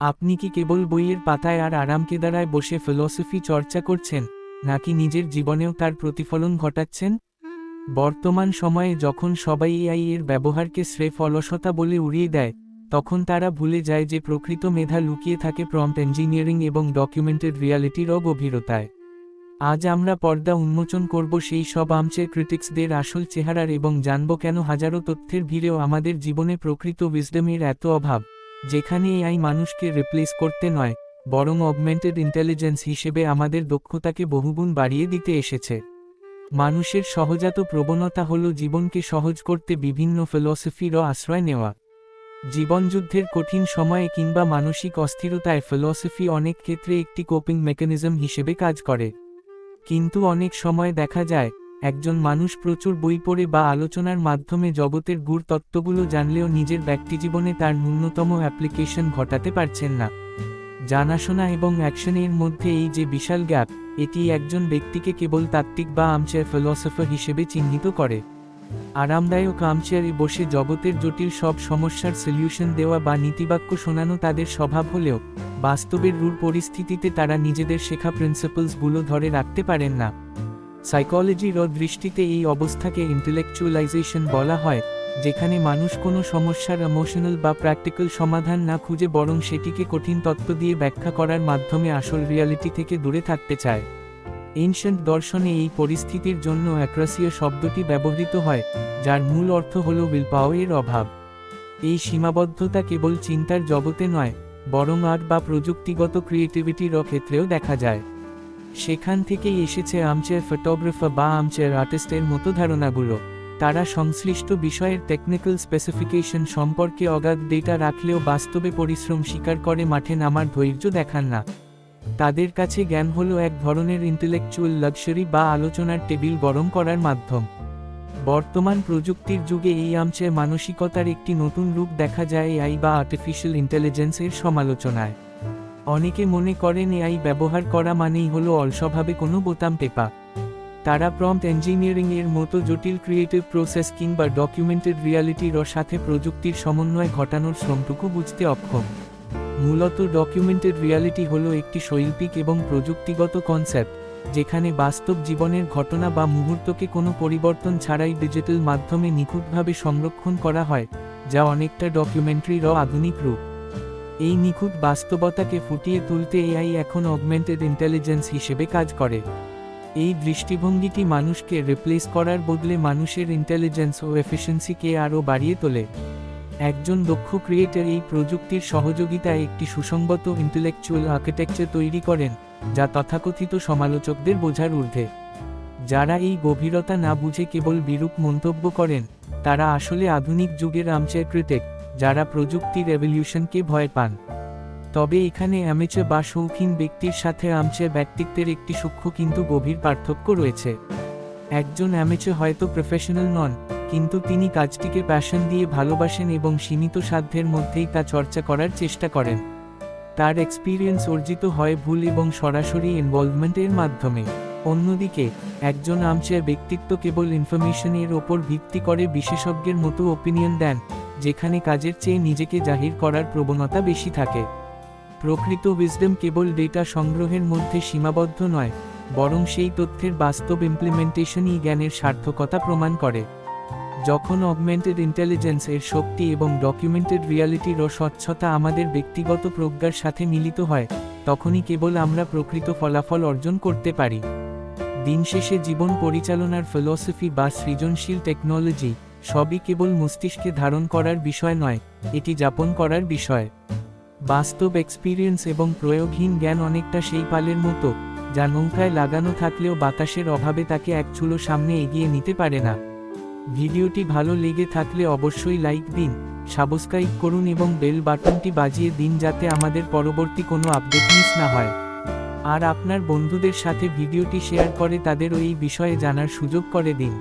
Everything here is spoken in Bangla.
আপনি কি কেবল বইয়ের পাতায় আর আরামকেদারায় বসে ফিলসফি চর্চা করছেন, নাকি নিজের জীবনেও তার প্রতিফলন ঘটাচ্ছেন? বর্তমান সময়ে যখন সবাই এআই এর ব্যবহারকে স্রেফ অলসতা বলে উড়িয়ে দেয়, তখন তারা ভুলে যায় যে প্রকৃত মেধা লুকিয়ে থাকে প্রম্পট ইঞ্জিনিয়ারিং এবং ডকুমেন্টেড রিয়ালিটির অগভীরতায়। আজ আমরা পর্দা উন্মোচন করব সেই সব আর্মচেয়ার ক্রিটিক্সদের আসল চেহারার এবং জানব কেন হাজারো তথ্যের ভিড়েও আমাদের জীবনে প্রকৃত উইজডমের এত অভাব, যেখানে এআই মানুষকে রিপ্লেস করতে নয়, বরং অগমেন্টেড ইন্টেলিজেন্স হিসেবে আমাদের দক্ষতাকে বহুগুণ বাড়িয়ে দিতে এসেছে। মানুষের সহজাত প্রবণতা হল জীবনকে সহজ করতে বিভিন্ন ফিলসফির আশ্রয় নেওয়া। জীবনযুদ্ধের কঠিন সময়ে কিংবা মানসিক অস্থিরতায় ফিলসফি অনেক ক্ষেত্রে একটি কোপিং মেকানিজম হিসেবে কাজ করে। কিন্তু অনেক সময় দেখা যায়, একজন মানুষ প্রচুর বই পড়ে বা আলোচনার মাধ্যমে জগতের গূঢ় তত্ত্বগুলো জানলেও নিজের ব্যক্তিজীবনে তার ন্যূনতম অ্যাপ্লিকেশন ঘটাতে পারছেন না। জানাশোনা এবং অ্যাকশনের মধ্যে এই যে বিশাল গ্যাপ, এটি একজন ব্যক্তিকে কেবল তাত্ত্বিক বা আর্মচেয়ার ফিলসফার হিসেবে চিহ্নিত করে। আরামদায়ক আর্মচেয়ারে বসে জগতের জটিল সব সমস্যার সলিউশন দেওয়া বা নীতিবাক্য শোনানো তাদের স্বভাব হলেও, বাস্তবের রূঢ় পরিস্থিতিতে তারা নিজেদের শেখা প্রিন্সিপলসগুলো ধরে রাখতে পারেন না। সাইকোলজির দৃষ্টিতে এই অবস্থাকে ইন্টেলেকচুয়ালাইজেশন বলা হয়, যেখানে মানুষ কোনো সমস্যার ইমোশনাল বা প্র্যাকটিক্যাল সমাধান না খুঁজে বরং সেটিকে কঠিন তত্ত্ব দিয়ে ব্যাখ্যা করার মাধ্যমে আসল রিয়ালিটি থেকে দূরে থাকতে চায়। এনশিয়েন্ট দর্শনে এই পরিস্থিতির জন্য অ্যাক্রাসিয়া শব্দটি ব্যবহৃত হয়, যার মূল অর্থ হল উইল পাওয়ারের অভাব। এই সীমাবদ্ধতা কেবল চিন্তার জগতে নয়, বরং আর্ট বা প্রযুক্তিগত ক্রিয়েটিভিটির ক্ষেত্রেও দেখা যায়। সেখান থেকেই এসেছে আর্মচেয়ার ফটোগ্রাফার বা আর্মচেয়ার আর্টিস্টের মতো ধারণাগুলো। তারা সংশ্লিষ্ট বিষয়ের টেকনিক্যাল স্পেসিফিকেশন সম্পর্কে অগাধ ডেটা রাখলেও বাস্তবে পরিশ্রম স্বীকার করে মাঠে নামার ধৈর্য দেখান না। তাদের কাছে জ্ঞান হলো এক ধরনের ইন্টেলেকচুয়াল লাক্সারি বা আলোচনার টেবিল গরম করার মাধ্যম। বর্তমান প্রযুক্তির যুগে এই আর্মচেয়ার মানসিকতার একটি নতুন রূপ দেখা যায় এআই বা আর্টিফিশিয়াল ইন্টেলিজেন্সের সমালোচনায়। অনেকে মনে করেন এআই ব্যবহার করা মানেই হলো অলসভাবে কোনো বোতাম টেপা। তারা প্রম্পট ইঞ্জিনিয়ারিং এর মতো জটিল ক্রিয়েটিভ প্রসেস কিংবা ডকুমেন্টেড রিয়ালিটির সাথে প্রযুক্তির সমন্বয় ঘটানোর শ্রমটুকু বুঝতে অক্ষম। মূলত ডকুমেন্টেড রিয়ালিটি হলো একটি শৈল্পিক এবং প্রযুক্তিগত কনসেপ্ট, যেখানে বাস্তব জীবনের ঘটনা বা মুহূর্তকে কোনো পরিবর্তন ছাড়াই ডিজিটাল মাধ্যমে নিখুঁতভাবে সংরক্ষণ করা হয়, যা অনেকটা ডকুমেন্টারির আধুনিক রূপ। এই নিখুঁত বাস্তবতাকে ফুটিয়ে তুলতে এআই এখন অগমেন্টেড ইন্টেলিজেন্স হিসেবে কাজ করে। এই দৃষ্টিভঙ্গিটি মানুষকে রিপ্লেস করার বদলে মানুষের ইন্টেলিজেন্স ও এফিসিয়েন্সিকে আরও বাড়িয়ে তোলে। একজন দক্ষ ক্রিয়েটর এই প্রযুক্তির সহযোগিতায় একটি সুসংগত ইন্টেলেকচুয়াল আর্কিটেকচার তৈরি করেন, যা তথাকথিত সমালোচকদের বোঝার ঊর্ধ্বে। যারা এই গভীরতা না বুঝে কেবল বিরূপ মন্তব্য করেন, তারা আসলে আধুনিক যুগের আর্মচেয়ার ক্রিটিক, যারা প্রযুক্তির এভলিউশনকে ভয় পান। তবে এখানে অ্যামেচার বা শৌখিন ব্যক্তির সাথে আর্মচেয়ার ব্যক্তিত্বের একটি সূক্ষ্ম কিন্তু গভীর পার্থক্য রয়েছে। একজন অ্যামেচার হয়তো প্রফেশনাল নন, কিন্তু তিনি কাজটিকে প্যাশন দিয়ে ভালোবাসেন এবং সীমিত সাধ্যের মধ্যেই তা চর্চা করার চেষ্টা করেন। তার এক্সপিরিয়েন্স অর্জিত হয় ভুল এবং সরাসরি ইনভলভমেন্টের মাধ্যমে। অন্যদিকে, একজন আর্মচেয়ার ব্যক্তিত্ব কেবল ইনফরমেশনের ওপর ভিত্তি করে বিশেষজ্ঞের মতো ওপিনিয়ন দেন, যেখানে কাজের চেয়ে নিজেকে জাহির করার প্রবণতা বেশি থাকে। প্রকৃত উইজডম কেবল ডেটা সংগ্রহের মধ্যে সীমাবদ্ধ নয়, বরং সেই তথ্যের বাস্তব ইমপ্লিমেন্টেশনই জ্ঞানের সার্থকতা প্রমাণ করে। যখন অগমেন্টেড ইন্টেলিজেন্স এর শক্তি এবং ডকুমেন্টেড রিয়ালিটির স্বচ্ছতা আমাদের ব্যক্তিগত প্রজ্ঞার সাথে মিলিত হয়, তখনই কেবল আমরা প্রকৃত ফলাফল অর্জন করতে পারি। দিন শেষে জীবন পরিচালনার ফিলসফি বা সৃজনশীল টেকনোলজি সবই কেবল মস্তিষ্কে ধারণ করার বিষয় নয়, এটি যাপন করার বিষয়। বাস্তব এক্সপিরিয়েন্স এবং প্রয়োগহীন জ্ঞান অনেকটা সেই পালের মতো, যা নৌকায় লাগানো থাকলেও বাতাসের অভাবে তাকে এক চুলো সামনে এগিয়ে নিতে পারে না। ভিডিওটি ভালো লেগে থাকলে অবশ্যই লাইক দিন, সাবস্ক্রাইব করুন এবং বেল বাটনটি বাজিয়ে দিন যাতে আমাদের পরবর্তী কোনো আপডেট মিস না হয়। আর আপনার বন্ধুদের সাথে ভিডিওটি শেয়ার করে তাদেরও এই বিষয়ে জানার সুযোগ করে দিন।